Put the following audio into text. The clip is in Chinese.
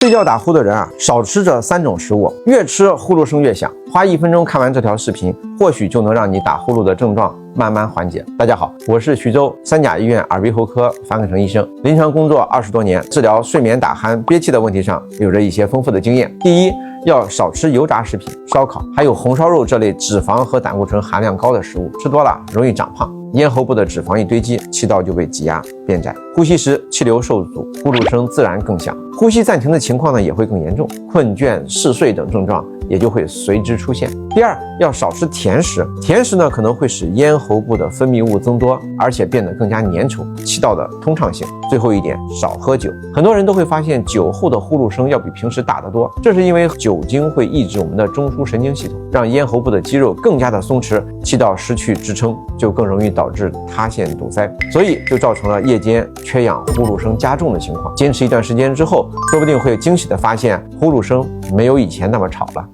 睡觉打呼的人啊，少吃这3种食物，越吃呼噜声越响。花1分钟看完这条视频，或许就能让你打呼噜的症状慢慢缓解。大家好，我是徐州三甲医院耳鼻喉科樊可成医生，临床工作20多年，治疗睡眠打鼾、憋气的问题上有着一些丰富的经验。第一，要少吃油炸食品、烧烤，还有红烧肉这类脂肪和胆固醇含量高的食物，吃多了容易长胖。咽喉部的脂肪一堆积，气道就被挤压变窄，呼吸时气流受阻，呼噜声自然更响。呼吸暂停的情况呢也会更严重，困倦、嗜睡等症状也就会随之出现。第二，要少吃甜食，甜食呢可能会使咽喉部的分泌物增多，而且变得更加粘稠，气道的通畅性。最后一点，少喝酒。很多人都会发现酒后的呼噜声要比平时大得多，这是因为酒精会抑制我们的中枢神经系统，让咽喉部的肌肉更加的松弛，气道失去支撑，就更容易导致塌陷堵塞，所以就造成了夜间缺氧、呼噜声加重的情况。坚持一段时间之后，说不定会惊喜的发现呼噜声没有以前那么吵了。